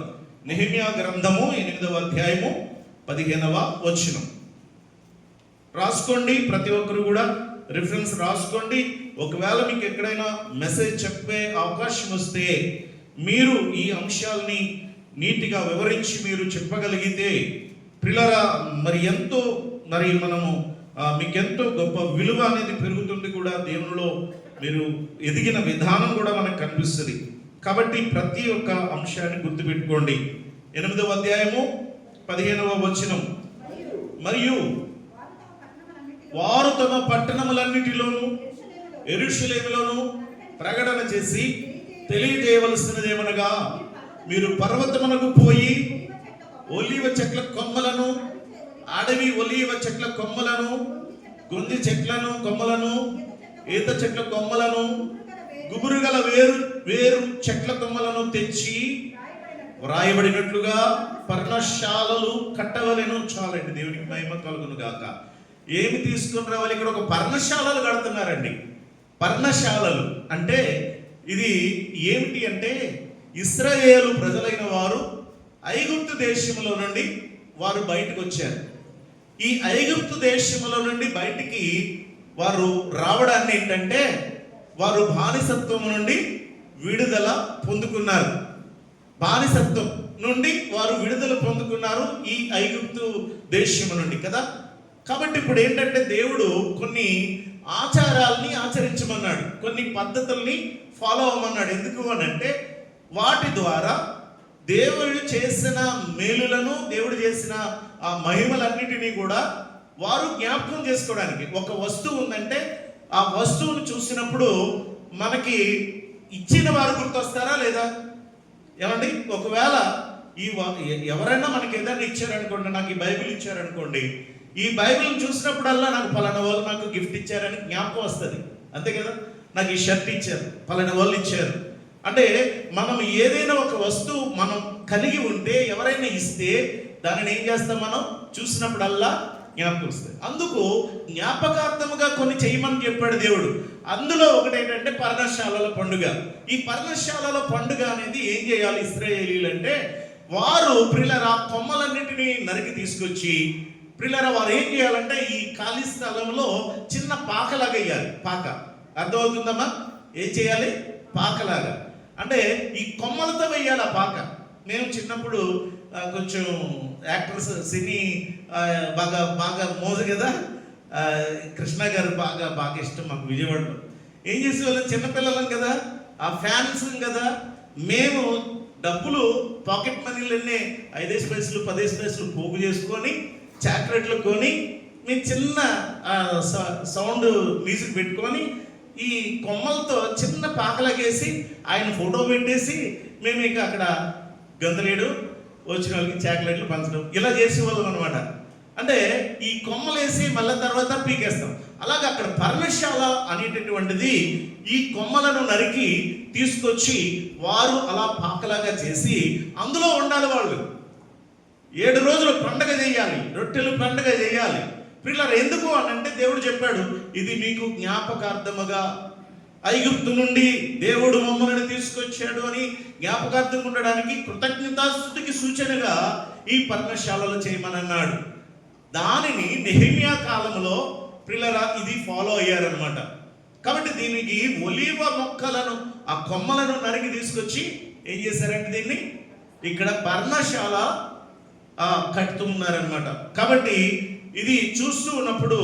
నెహెమ్యా గ్రంథము 8వ అధ్యాయము 15వ వచనం రాసుకోండి. ప్రతి ఒక్కరు కూడా రిఫరెన్స్ రాసుకోండి. ఒకవేళ మీకు ఎక్కడైనా మెసేజ్ చెప్పే అవకాశం వస్తే మీరు ఈ అంశాలని నీట్గా వివరించి మీరు చెప్పగలిగితే ప్రియులారా మనము మీకెంతో గొప్ప విలువ అనేది పెరుగుతుంది కూడా. దేవునిలో మీరు ఎదిగిన విధానం కూడా మనకు కనిపిస్తుంది. కాబట్టి ప్రతి ఒక్క అంశాన్ని గుర్తుపెట్టుకోండి. 8వ అధ్యాయము 15వ వచనం, మరియు వారు తమ పట్టణములన్నిటిలోను యెరూషలేములోను ప్రకటన చేసి తెలియజేయవలసినదేమనగా, మీరు పర్వతమునకు పోయి ఒలీవ చెట్ల కొమ్మలను, అడవి ఒలీవ చెట్ల కొమ్మలను, గొంజి చెట్లను కొమ్మలను, ఈత చెట్ల కొమ్మలను, గుబురుగల వేరు చెట్ల కొమ్మలను తెచ్చి వ్రాయబడినట్లుగా పర్ణశాలలు కట్టవలెను. చాలండి, దేవునికి మహిమ కలుగును గాక. ఏమి తీసుకుని రావాలి? ఇక్కడ ఒక పర్ణశాలలు కడుతున్నారండి. పర్ణశాలలు అంటే ఇది ఏమిటి అంటే, ఇశ్రాయేలు ప్రజలైన వారు ఐగుప్తు దేశంలో నుండి వారు బయటకు వచ్చారు. ఈ ఐగుప్తు దేశంలో నుండి బయటికి వారు రావడాన్ని ఏంటంటే, వారు బానిసత్వం నుండి విడుదల పొందుకున్నారు. బానిసత్వం నుండి వారు విడుదల పొందుకున్నారు ఈ ఐగుప్తు దేశం నుండి కదా. కాబట్టి ఇప్పుడు ఏంటంటే, దేవుడు కొన్ని ఆచారాల్ని ఆచరించమన్నాడు, కొన్ని పద్ధతుల్ని ఫాలో అవ్వమన్నాడు. ఎందుకు అని అంటే, వాటి ద్వారా దేవుడు చేసిన మేలులను, దేవుడు చేసిన ఆ మహిమలన్నిటినీ కూడా వారు జ్ఞాపకం చేసుకోవడానికి. ఒక వస్తువు ఉందంటే ఆ వస్తువును చూసినప్పుడు మనకి ఇచ్చిన వారు గుర్తొస్తారా లేదా? ఏమండి? ఒకవేళ ఎవరైనా మనకి ఏదైనా ఇచ్చారనుకోండి, నాకు ఈ బైబిల్ ఇచ్చారనుకోండి, ఈ బైబిల్ని చూసినప్పుడల్లా నాకు పలానా వాళ్ళు నాకు గిఫ్ట్ ఇచ్చారని జ్ఞాపకం వస్తుంది, అంతే కదా. నాకు ఈ షర్ట్ ఇచ్చారు, పలానా వాళ్ళు ఇచ్చారు అంటే, మనం ఏదైనా ఒక వస్తువు మనం కలిగి ఉంటే, ఎవరైనా ఇస్తే దానిని ఏం చేస్తాం? మనం చూసినప్పుడల్లా జ్ఞాపకం వస్తుంది. అందుకు జ్ఞాపకార్థముగా కొన్ని చేయమని చెప్పాడు దేవుడు. అందులో ఒకటి ఏంటంటే పర్ణశాలల పండుగ. ఈ పర్ణశాలల పండుగ అనేది ఏం చేయాలి ఇశ్రాయేలీలు అంటే, వారు ప్రియులారా కొమ్మలన్నింటినీ నరికి తీసుకొచ్చి, ప్రియులారా వారు ఏం చేయాలంటే ఈ ఖాళీ స్థలంలో చిన్న పాకలాగా వేయాలి. పాక అర్థమవుతుందమ్మా? ఏం చేయాలి? పాకలాగా అంటే ఈ కొమ్మలతో వేయాలి ఆ పాక. మేము చిన్నప్పుడు కొంచెం యాక్టర్స్, సినీ బాగా బాగా మోజు కదా, కృష్ణ గారు బాగా ఇష్టం మాకు విజయవాడలో. ఏం చేసేవాళ్ళం? చిన్నపిల్లలం కదా, ఆ ఫ్యాన్స్ కదా, మేము డబ్బులు పాకెట్ మనీలన్నీ 5 పైసలు 10 పైసలు పోగు చేసుకొని చాక్లెట్లు కొని మేము చిన్న సౌండ్ మ్యూజిక్ పెట్టుకొని ఈ కొమ్మలతో చిన్న పాకలాగేసి ఆయన ఫోటో పెట్టేసి మేము ఇంకా అక్కడ గంతలేడు వచ్చిన వాళ్ళకి చాక్లెట్లు పంచడం ఇలా చేసేవాళ్ళం అనమాట. అంటే ఈ కొమ్మలేసి మళ్ళీ తర్వాత పీకేస్తాం. అలాగే అక్కడ పర్ణశాల అనేటటువంటిది ఈ కొమ్మలను నరికి తీసుకొచ్చి వారు అలా పాకలాగా చేసి అందులో ఉండాలి. వాళ్ళు 7 రోజులు పండగ చేయాలి, రొట్టెలు పండగ చేయాలి. పిల్లలు ఎందుకు అని అంటే దేవుడు చెప్పాడు, ఇది మీకు జ్ఞాపకార్థముగా ఐగుప్తు నుండి దేవుడు మమ్మల్ని తీసుకొచ్చాడు అని జ్ఞాపకార్థం ఉండడానికి కృతజ్ఞతాస్తుతికి సూచనగా ఈ పర్ణశాలలు చేయమని అన్నాడు. దానిని నెహెమ్యా కాలంలో పిల్లరా ఇది ఫాలో అయ్యారనమాట. కాబట్టి దీనికి ఒలీవ మొక్కలను ఆ కొమ్మలను నరికి తీసుకొచ్చి ఏం చేశారంటే దీన్ని ఇక్కడ పర్ణశాల కట్టుతున్నారనమాట. కాబట్టి ఇది చూస్తూ ఉన్నప్పుడు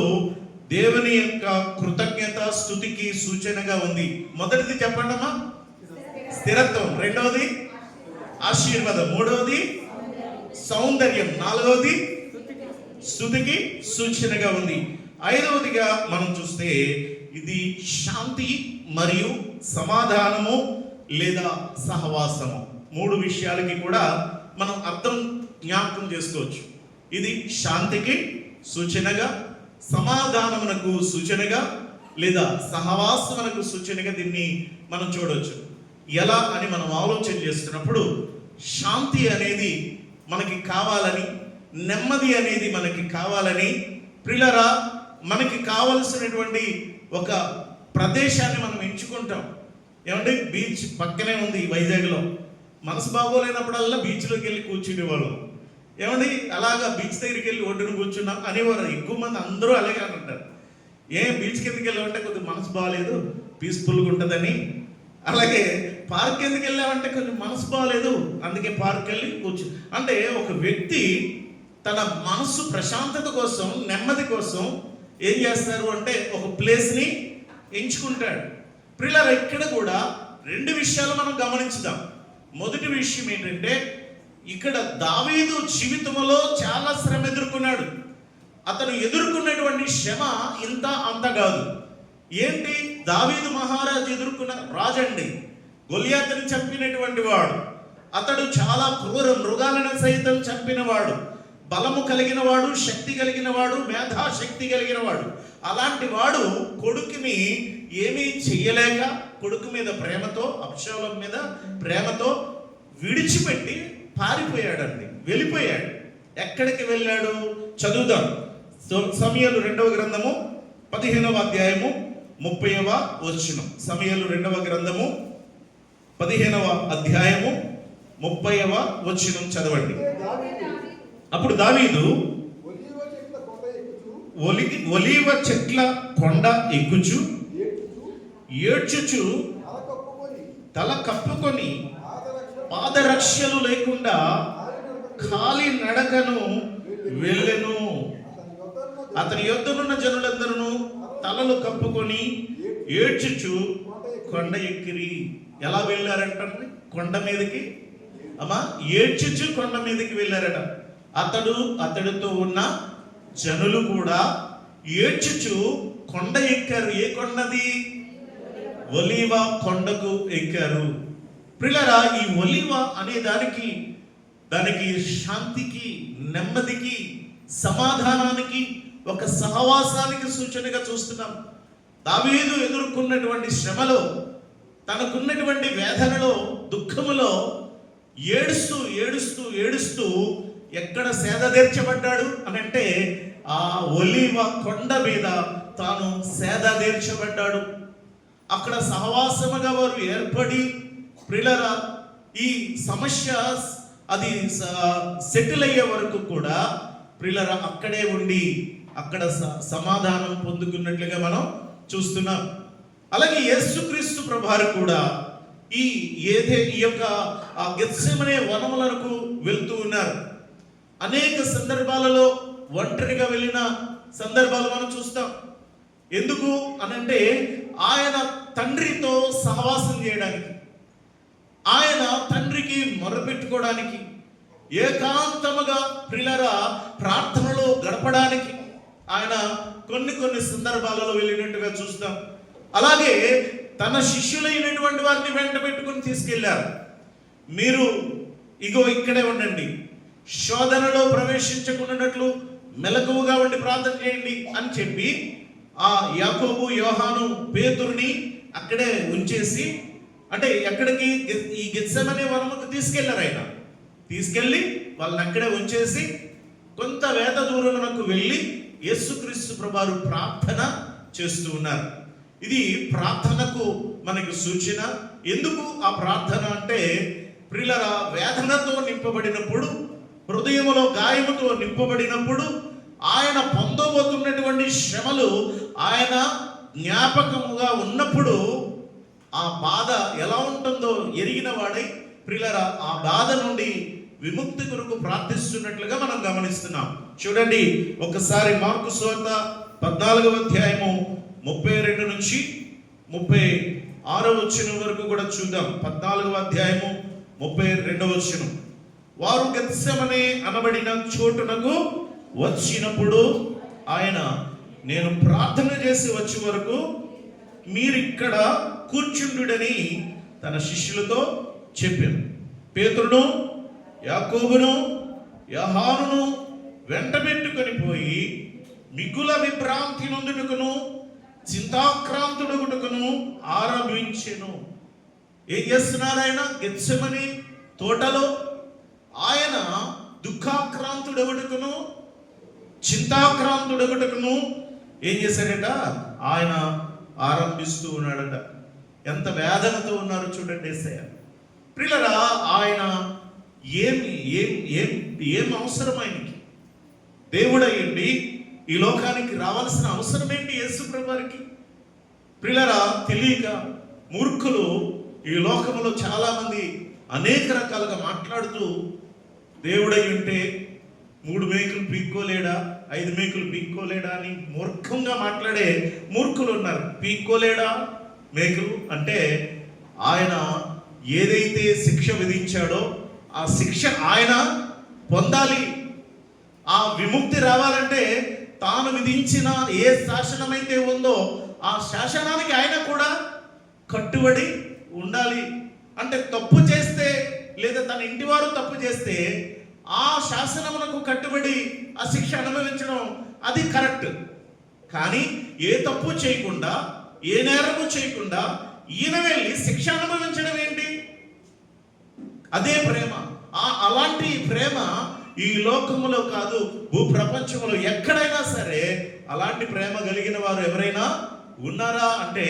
దేవుని యొక్క కృతజ్ఞత స్తుతికి సూచనగా ఉంది. మొదటిది చెప్పండమ్మా స్థిరత్వం, రెండవది ఆశీర్వాదం, మూడవది సౌందర్యం, నాలుగవది స్తుతికి సూచనగా ఉంది. ఐదవదిగా మనం చూస్తే ఇది శాంతి మరియు సమాధానము లేదా సహవాసము. 3 విషయాలకి కూడా మనం అర్థం జ్ఞాపకం చేసుకోవచ్చు. ఇది శాంతికి సూచనగా, సమాధానమునకు సూచనగా లేదా సహవాసమునకు సూచనగా దీన్ని మనం చూడవచ్చు. ఎలా అని మనం ఆలోచన చేస్తున్నప్పుడు శాంతి అనేది మనకి కావాలని, నెమ్మది అనేది మనకి కావాలని ప్రియులారా మనకి కావలసినటువంటి ఒక ప్రదేశాన్ని మనం ఎంచుకుంటాం. ఏమంటే బీచ్ పక్కనే ఉంది వైజాగ్లో. మనసు బాగోలేనప్పుడల్లా బీచ్లోకి వెళ్ళి కూర్చునేవాళ్ళం. ఏమండి అలాగా బీచ్ దగ్గరికి వెళ్ళి ఒడ్డును కూర్చున్నాం అనేవారు. ఎక్కువ మంది అందరూ అలాగే అంటారు. బీచ్ కిందకి వెళ్ళామంటే కొద్దిగా మనసు బాగాలేదు, పీస్ఫుల్గా ఉంటుందని. అలాగే పార్క్ ఎందుకు వెళ్ళామంటే కొంచెం మనసు బాగాలేదు, అందుకే పార్క్ వెళ్ళి కూర్చు. అంటే ఒక వ్యక్తి తన మనసు ప్రశాంతత కోసం, నెమ్మది కోసం ఏం చేస్తారు అంటే ఒక ప్లేస్ని ఎంచుకుంటాడు. ప్రియులారా ఇక్కడ కూడా 2 విషయాలు మనం గమనించుదాం. మొదటి విషయం ఏంటంటే ఇక్కడ దావీదు జీవితంలో చాలా శ్రమ ఎదుర్కొన్నాడు. అతను ఎదుర్కొన్నటువంటి శ్రమ ఇంత అంత కాదు. ఏంటి దావీదు మహారాజు ఎదుర్కొన్న రాజండి, గొలియాతుని చంపినటువంటి వాడు. అతడు చాలా క్రూర మృగాలను సైతం చంపినవాడు, బలము కలిగిన వాడు, శక్తి కలిగిన వాడు, మేధాశక్తి కలిగిన వాడు. అలాంటి వాడు కొడుకుని ఏమీ చెయ్యలేక కొడుకు మీద ప్రేమతో, అబ్షాలోము మీద ప్రేమతో విడిచిపెట్టి పారిపోయాడండి, వెళ్ళిపోయాడు. ఎక్కడికి వెళ్ళాడు చదువుదాం. సమూయేలు 2వ గ్రంథము 15వ అధ్యాయము 30వ వచనం. సమూయేలు 2వ గ్రంథము 15వ అధ్యాయము 30వ వచనం చదవండి. అప్పుడు దావీదు ఒలీవ చెట్ల కొండ ఎక్కుచు ఏడ్చుచు తల కప్పుకొని పాదరక్షలు లేకుండా ఖాళీ నడకను వెళ్ళెను. అతని యొద్దనున్న జనులందరూ తలలు కప్పుకొని ఏడ్చుచు కొండ ఎక్కిరి. ఎలా వెళ్ళారంటే కొండ మీదకి, అమ్మా ఏడ్చుచు కొండ మీదకి వెళ్ళారట. అతడితో ఉన్న జనులు కూడా ఏడ్చుచు కొండ ఎక్కారు. ఏ కొండది? ఒలీవ కొండకు ఎక్కారు. ప్రియులారా ఈ ఒలీవ అనే దానికి శాంతికి, నెమ్మదికి, సమాధానానికి, ఒక సహవాసానికి సూచనగా చూస్తున్నాం. దావీదు ఎదుర్కొన్నటువంటి శ్రమలో, తనకున్నటువంటి వేదనలో, దుఃఖములో ఏడుస్తూ ఏడుస్తూ ఏడుస్తూ ఎక్కడ సేద తీర్చబడ్డాడు అని అంటే ఆ ఒలీవ కొండ మీద తాను సేద తీర్చబడ్డాడు. అక్కడ సహవాసముగా వారు ఏర్పడి ప్రియులారా ఈ సమస్య అది సెటిల్ అయ్యే వరకు కూడా ప్రియులారా అక్కడే ఉండి అక్కడ సమాధానం పొందుకున్నట్లుగా మనం చూస్తున్నాం. అలాగే యేసుక్రీస్తు ప్రభువారు కూడా ఈ యొక్క గెత్సెమనే వనములకు వెళ్తూ ఉన్నారు. అనేక సందర్భాలలో ఒంటరిగా వెళ్ళిన సందర్భాలు మనం చూస్తాం. ఎందుకు అనంటే ఆయన తండ్రితో సహవాసం చేయడానికి, ఆయన తండ్రికి మొరపెట్టుకోవడానికి, ఏకాంతముగా ప్రియులారా ప్రార్థనలో గడపడానికి ఆయన కొన్ని సందర్భాలలో వెళ్ళినట్టుగా చూస్తాం. అలాగే తన శిష్యులైనటువంటి వారిని వెంట పెట్టుకుని తీసుకెళ్లారు. మీరు ఇగో ఇక్కడే ఉండండి, శోధనలో ప్రవేశించకుండాట్లు మెలకువగా ఉండి ప్రార్థన చేయండి అని చెప్పి ఆ యాకోబు, యోహాను, పేతురుని అక్కడే ఉంచేసి, అంటే ఎక్కడికి, ఈ గెత్సెమనే వనముకు తీసుకెళ్లారు. ఆయన తీసుకెళ్ళి వాళ్ళని అక్కడే ఉంచేసి కొంత వేద దూరమునకు వెళ్ళి యేసుక్రీస్తు ప్రభువారు ప్రార్థన చేస్తూ ఉన్నారు. ఇది ప్రార్థనకు మనకు సూచన. ఎందుకు ఆ ప్రార్థన అంటే, ప్రియులారా, వేదనతో నింపబడినప్పుడు, హృదయములో గాయముతో నింపబడినప్పుడు, ఆయన పొందబోతున్నటువంటి శ్రమలు ఆయన జ్ఞాపకముగా ఉన్నప్పుడు ఆ బాధ ఎలా ఉంటుందో ఎరిగిన వాడై, ప్రియులారా, ఆ బాధ నుండి విముక్తి కొరకు ప్రార్థిస్తున్నట్లుగా మనం గమనిస్తున్నాం. చూడండి ఒకసారి మార్కు సువార్త 14వ అధ్యాయము 32 నుంచి 36వ వచనం వరకు కూడా చూద్దాం. 14వ అధ్యాయము 32వ వచనం. వారు గెత్సెమనే అనబడిన చోటునకు వచ్చినప్పుడు ఆయన, నేను ప్రార్థన చేసి వచ్చే వరకు మీరిక్కడ కూర్చుండుడని తన శిష్యులతో చెప్పాను. పేతురును, యాకోబును, యోహానును వెంటబెట్టుకొని పోయి మిగుల విభ్రాంతి నొందుటకును చింతాక్రాంతుడగుటకును ఆరంభించెను. ఏం చేస్తున్నారు ఆయన? గెత్సెమనే తోటలో ఆయన దుఃఖాక్రాంతుడగుటకును చింతాక్రాంతుడగుటకును ఏం చేశాడట? ఆయన ఆరంభిస్తూ ఉన్నాడట. ఎంత వేదనతో ఉన్నారు చూడండి యేసయ్య. ప్రియులారా, ఆయన ఏం అవసరం ఆయనకి? దేవుడయ్యండి ఈ లోకానికి రావాల్సిన అవసరం ఏంటి యేసు ప్రభువారికి? ప్రియులారా, తెలియక మూర్ఖులు ఈ లోకంలో చాలా మంది అనేక రకాలుగా మాట్లాడుతూ, దేవుడై ఉంటే 3 మేకులు పీక్కోలేడా, 5 మేకులు పీక్కోలేడా అని మూర్ఖంగా మాట్లాడే మూర్ఖులు ఉన్నారు. పీక్కోలేడా మేకులు అంటే, ఆయన ఏదైతే శిక్ష విధించాడో ఆ శిక్ష ఆయన పొందాలి. ఆ విముక్తి రావాలంటే తాను విధించిన ఏ శాసనమైతే ఉందో ఆ శాసనానికి ఆయన కూడా కట్టుబడి ఉండాలి. అంటే తప్పు చేస్తే, లేదా తన ఇంటి వారు తప్పు చేస్తే ఆ శాసనములకు కట్టుబడి ఆ శిక్ష అనుభవించడం అది కరెక్ట్. కానీ ఏ తప్పు చేయకుండా, ఏ నేరము చేయకుండా ఈయన వెళ్ళి శిక్ష అనుభవించడం ఏంటి? అదే ప్రేమ. అలాంటి ప్రేమ ఈ లోకములో కాదు, భూప్రపంచంలో ఎక్కడైనా సరే అలాంటి ప్రేమ కలిగిన వారు ఎవరైనా ఉన్నారా అంటే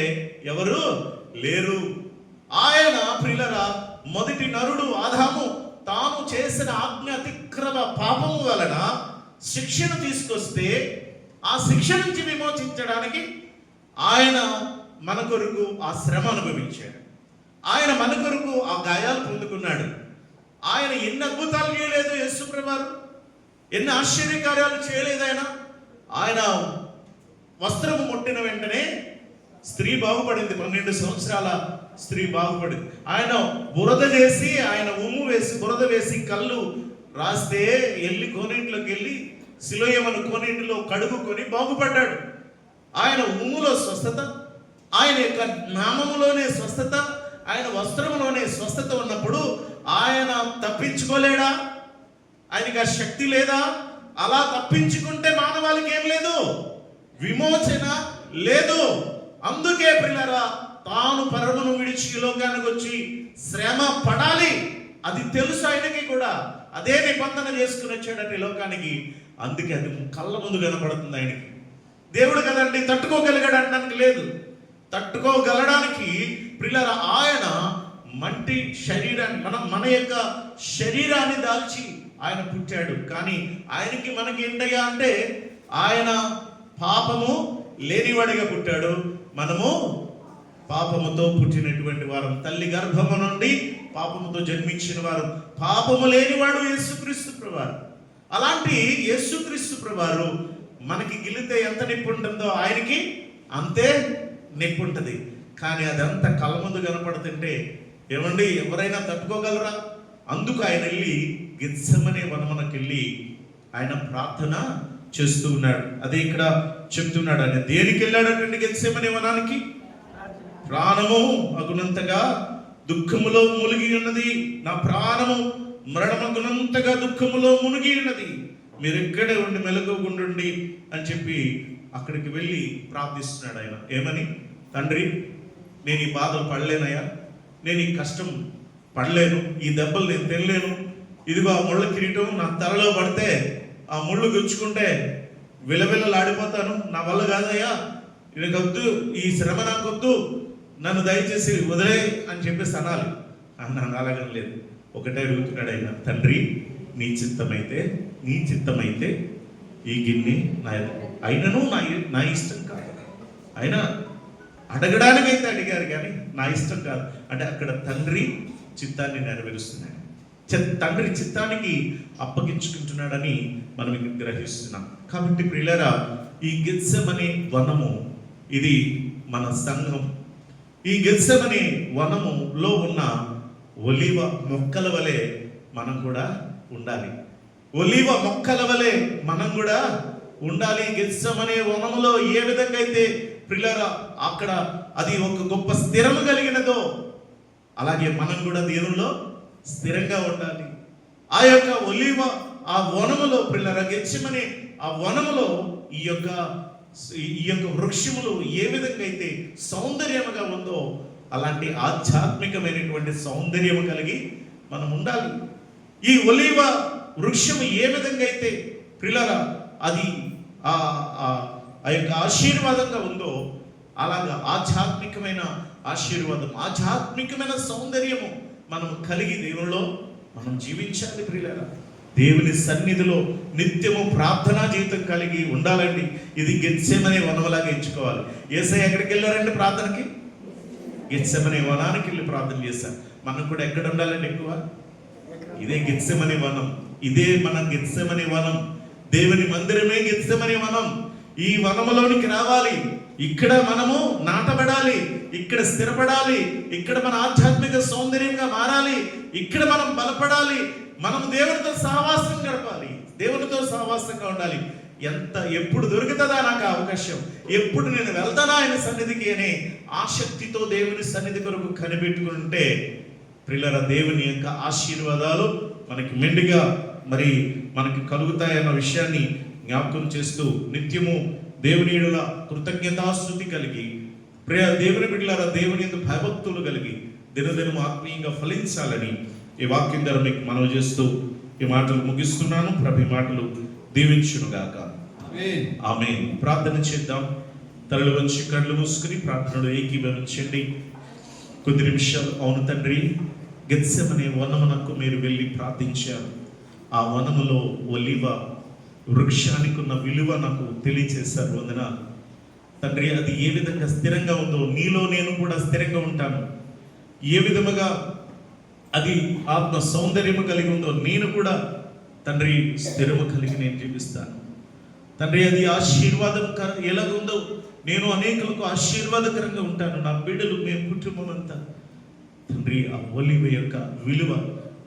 ఎవరు లేరు. ఆయన ప్రియులారా, మొదటి నరుడు ఆదాము తాను చేసిన ఆజ్ఞ అతిక్రమ పాపము వలన శిక్షను తీసుకొస్తే ఆ శిక్ష నుంచి విమోచించడానికి ఆయన మన కొరకు ఆ శ్రమ అనుభవించాడు. ఆయన మన కొరకు ఆ గాయాలు పొందుకున్నాడు. ఆయన ఎన్ని అద్భుతాలు చేయలేదు యేసు ప్రభువారు, ఎన్ని ఆశ్చర్యకార్యాలు చేయలేదు ఆయన వస్త్రము ముట్టిన వెంటనే స్త్రీ బాగుపడింది. 12 సంవత్సరాల స్త్రీ బాగుపడింది. ఆయన బురద చేసి, ఆయన ఉమ్ము వేసి, బురద వేసి కళ్ళు రాస్తే వెళ్ళి కోనేటిలోకి వెళ్ళి సిలోయమను కోనేటిలో కడుగుకొని బాగుపడ్డాడు. ఆయన ఉమ్ములో స్వస్థత, ఆయన యొక్క నామములోనే స్వస్థత, ఆయన వస్త్రములోనే స్వస్థత ఉన్నప్పుడు ఆయన తప్పించుకోలేడా? ఆయనకి ఆ శక్తి లేదా? అలా తప్పించుకుంటే మానవాళికి ఏం లేదు, విమోచన లేదు. అందుకే ప్రియులారా, తాను పరమును విడిచి లోకానికి వచ్చి శ్రమ పడాలి, అది తెలుసు ఆయనకి కూడా. అదే నిబంధన చేసుకుని వచ్చాడట లోకానికి. అందుకే అది కళ్ళ ముందు కనపడుతుంది ఆయనకి. దేవుడు కదండి, తట్టుకోగలిగాడు అనడానికి లేదు. తట్టుకోగలడానికి ప్రియులారా, ఆయన మంటి శరీరాన్ని, మన యొక్క శరీరాన్ని దాల్చి ఆయన పుట్టాడు. కానీ ఆయనకి మనకి ఏంటయ్యా అంటే, ఆయన పాపము లేనివాడిగా పుట్టాడు, మనము పాపముతో పుట్టినటువంటి వారం. తల్లి గర్భము నుండి పాపముతో జన్మించిన వారు. పాపము లేనివాడు యేసుక్రీస్తు ప్రభువారు. అలాంటి యేసుక్రీస్తు ప్రభువారు మనకి గిలితే ఎంత నొప్పి ఉంటుందో ఆయనకి అంతే నొప్పి ఉంటుంది. కానీ అదంతా కళ్ళ ముందు కనపడుతుంటే ఏమండి, ఎవరైనా తట్టుకోగలరా? అందుకు ఆయన వెళ్ళి గెత్సెమనే వనమునకు వెళ్ళి ఆయన ప్రార్థన చేస్తూ ఉన్నాడు. అదే ఇక్కడ చెప్తున్నాడు. ఆయన దేనికి వెళ్ళాడటండి? గెత్సెమనే వనానికి ప్రాణము అగునంతగా దుఃఖములో మునిగి ఉన్నది, నా ప్రాణము మరణమగునంతగా దుఃఖములో మునిగి ఉన్నది, మీరు ఇక్కడే ఉండి మెలకుగుండండి అని చెప్పి అక్కడికి వెళ్ళి ప్రార్థిస్తున్నాడు ఆయన. ఏమని? తండ్రి, నేను ఈ బాధలు పడలేనయ్యా, నేను ఈ కష్టం పడలేను, ఈ దెబ్బలు నేను తినలేను, ఇదిగో ఆ ముళ్ళ కిరీటం నా తలలో పడితే ఆ ముళ్ళు గుచ్చుకుంటే విలవిలలాడిపోతాను, నా వల్ల కాదయ్యా, వద్దు, ఈ శ్రమ నాకొద్దు, నన్ను దయచేసి వదిలే అని చెప్పేసి అనాలి. అన్నాను, అలాగని లేదు. ఒకటే అడుగుతున్నాడు ఆయన, తండ్రి నీ చిత్తమైతే ఈ గిన్నె అయినను నా ఇష్టం కాదు. అయినా అడగడానికైతే అడిగారు కానీ నా ఇష్టం కాదు అంటే అక్కడ తండ్రి చిత్తాన్ని నెరవేరుస్తున్నాడు, తండ్రి చిత్తానికి అప్పగించుకుంటున్నాడని మనం ఇక్కడ గ్రహిస్తున్నాం. కాబట్టి ప్రియులారా, ఈ గెత్సెమనే వనము ఇది మన సంఘం. ఈ గెత్సెమనే వనములో ఉన్న ఒలీవ మొక్కల వలె మనం కూడా ఉండాలి. ఒలీవ మొక్కల వలె మనం కూడా ఉండాలి. గెత్సెమనే వనములో ఏ విధంగా అయితే ప్రియులారా అక్కడ అది ఒక గొప్ప స్థిరము కలిగినదో అలాగే మనం కూడా దేవునిలో స్థిరంగా ఉండాలి. ఆ యొక్క ఒలీవ ఆ వనములో ప్రియులారా, గెత్సెమనే ఆ వనములో ఈ యొక్క వృక్షములు ఏ విధంగా అయితే సౌందర్యముగా ఉందో అలాంటి ఆధ్యాత్మికమైనటువంటి సౌందర్యము కలిగి మనం ఉండాలి. ఈ ఒలీవ వృక్షము ఏ విధంగా అయితే ప్రియులారా అది ఆ యొక్క ఆశీర్వాదంగా ఉందో అలాగా ఆధ్యాత్మికమైన ఆశీర్వాదం, ఆధ్యాత్మికమైన సౌందర్యము మనం కలిగి దేవునిలో మనం జీవించాలి. ప్రియులారా, దేవుని సన్నిధిలో నిత్యము ప్రార్థనా జీవితం కలిగి ఉండాలండి. ఇది గెత్సెమనే వనములాగా ఎంచుకోవాలి. యేసయ్య ఎక్కడికి వెళ్ళారంటే ప్రార్థనకి? గెత్సెమనే వనానికి వెళ్ళి ప్రార్థన చేశారు. మనం కూడా ఎక్కడ ఉండాలండి? ఎక్కువ ఇదే గెత్సెమనే వనం. ఇదే మన గెత్సెమనే వనం. దేవుని మందిరమే గెత్సెమనే వనం. ఈ వనములోనికి రావాలి, ఇక్కడ మనము నాటబడాలి, ఇక్కడ స్థిరపడాలి, ఇక్కడ మన ఆధ్యాత్మిక సౌందర్యంగా మారాలి, ఇక్కడ మనం బలపడాలి, మనం దేవునితో సహవాసం గడపాలి, దేవునితో సహవాసంగా ఉండాలి. ఎప్పుడు దొరుకుతుందా నాకు అవకాశం, ఎప్పుడు నేను వెళ్తానా ఆయన సన్నిధికి అనే ఆసక్తితో దేవుని సన్నిధి కొరకు కనిపెట్టుకుంటే ప్రియులారా, దేవుని యొక్క ఆశీర్వాదాలు మనకి మెండుగా మనకి కలుగుతాయన్న విషయాన్ని జ్ఞాపకం చేస్తూ నిత్యము దేవుని యెడల కృతజ్ఞతాస్తుతి కలిగి దేవుని బిడ్డలారా, దేవుని యందు భయభక్తులు కలిగి దినదినం ఆత్మీయంగా ఫలించాలని ఈ వాక్యం ద్వారా మీకు మనవి చేస్తూ ఈ మాటలు ముగిస్తున్నాను. ప్రభు మాటలు దీవించునుగాక. ఆమేన్. ప్రార్థన చేద్దాం. తలలు వంచి కళ్ళు మూసుకుని ప్రార్థనలో ఏకీభవించండి కొద్ది నిమిషాలు. అవును తండ్రి, గెత్సెమనే వనమునకు మీరు వెళ్ళి ప్రార్థించారు. ఆ వనములో ఒలీవ వృక్షానికి ఉన్న విలువ నాకు తెలియచేశారు. వందనాలు తండ్రి. అది ఏ విధంగా స్థిరంగా ఉందో నీలో నేను కూడా స్థిరంగా ఉంటాను. ఏ విధముగా అది ఆత్మ సౌందర్యము కలిగి ఉందో నేను కూడా తండ్రి స్థిరము కలిగి నేను జీవిస్తాను తండ్రి. అది ఆశీర్వాదం ఎలాగుందో నేను అనేకులకు ఆశీర్వాదకరంగా ఉంటాను. నా బిడ్డలు, మేము కుటుంబం అంతా తండ్రి ఆ ఒలీవ యొక్క విలువ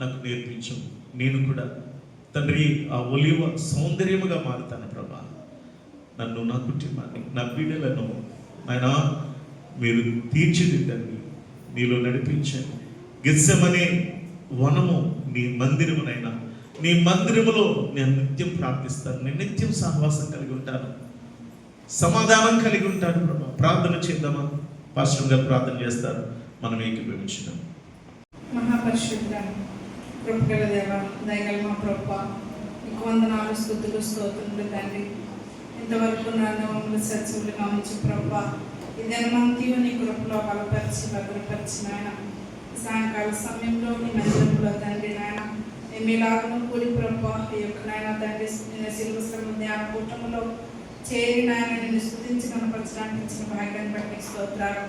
నాకు నేర్పించు. నేను కూడా తండ్రి ఆ ఒలీవ సౌందర్యముగా మారుతాను. ప్రభా, నన్ను, నా కుటుంబాన్ని, నా బిడ్డలను ఆయన మీరు తీర్చిదిద్దండి, నీలో నడిపించండి. గెత్సెమనే వనము నీ మందిరమునైనా, నీ మందిరములో నేను నిత్యం ప్రార్థిస్తాను, నేను నిత్యం సహవాసం కలిగి ఉంటాను, సమాధానం కలిగి ఉంటాను. ప్రభా, ప్రార్థన చేద్దామా? పాస్టర్ గారు ప్రార్థన చేస్తారు, మనం ఏకీభవించుదాం. మహాపరిశుద్ధ కృపగల దేవ, దయగల మా ప్రభువా, నీకు వందనాలు, స్తుతులు, స్తోత్రములు తండ్రి. ఇంతవరకు నన్ను మమ్మల్ని సజీవులుగా ఉంచి ప్రభువా, ఈ దినమంతయు నీ కృపలో బలపరిచి భద్రపరిచిన ఆయన సాయంకాల సమయంలో నీ మందిరంలో తండ్రి నాయన మీలాగను కూడి ప్రభువా, ఈ యొక్క నాయన తండ్రి శిలువ శ్రమ ధ్యాన కూటములో చేరి నాయన నిన్ను స్తుతించి కనపరచడానికి ఇచ్చిన భాగ్యాన్ని బట్టి స్తోత్రాలు.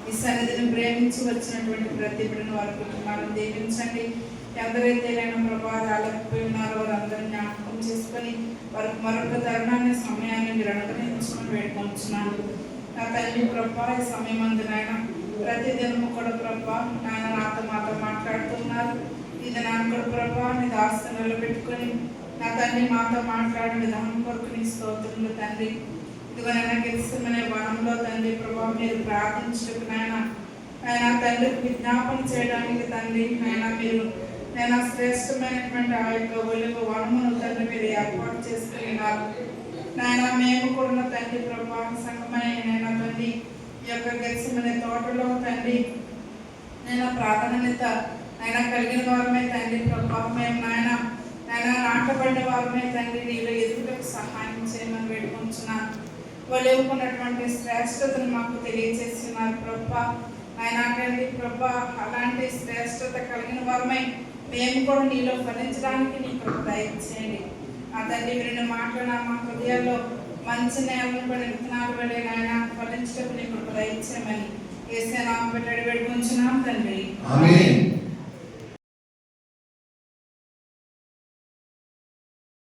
ఈ సన్నిధిని ప్రేమించి వచ్చినటువంటి ప్రతి బిడ్డను వారి కుటుంబాలను దీవించండి. ఎందరైతే నేను ప్రభావ రాలేకపోయి ఉన్నారో వారందరినీ జ్ఞాపకం చేసుకొని వారికి మరొక తరుణాన్ని, సమయాన్ని మీరు అనుగ్రహించుకొని వేడుకొంచున్నాను. నా తల్లి ప్రభా, ఈ సమయం అందునైనా ప్రతి దినము కూడా ప్రభా నాయన నాతో మాట్లాడుతున్నారు. ఇది నాన్న కూడా ప్రభా నీ దాస్తం నిలబెట్టుకొని నా తండ్రి మాతో మాట్లాడిన విధానం కొరకు నీ స్తోత్రములు తండ్రి. ఇదిగో నాయన గెత్సెమనే వనంలో తండ్రి ప్రభా మీరు ప్రార్థించడానికి నాయన ఆయన తండ్రికి విజ్ఞాపన చేయడానికి తండ్రి ఆయన మీరు నేను శ్రేష్టమైనటువంటి ఆ యొక్క ఒలుగు వనమును తండ్రి మీరు ఏర్పాటు చేసుకున్నారు. నాయన మేము కూడా తండ్రి ప్రభా సంగమై నేను తండ్రి ఈ యొక్క గెలిసిన తోటలో తండ్రి నేను ప్రాధాన్యత ఆయన కలిగిన వారమే తండ్రి ప్రభా మేము నాయన నాటబడిన వారమే తండ్రి నీలో ఎదుగుటకు సహాయం చేయమని వేడుకుంటున్నాను. వాళ్ళుకున్నటువంటి శ్రేష్టతను మాకు తెలియజేస్తున్నారు ప్రభా. ఆయన తండ్రి ప్రభా అలాంటి శ్రేష్టత కలిగిన వారమై మేము కూడా నీలో ఫలించడానికి నీ కృప దయచేయండి. ఆ తండ్రి విన్న మాటలు మా హృదయాల్లో మంచి నేలను పడి విత్తనాలు వెళ్ళి నాయన ఫలించడానికి నీ కృప దయచేయమని యేసు నామములో వేడుకుంటున్నాం తండ్రి. ఆమేన్.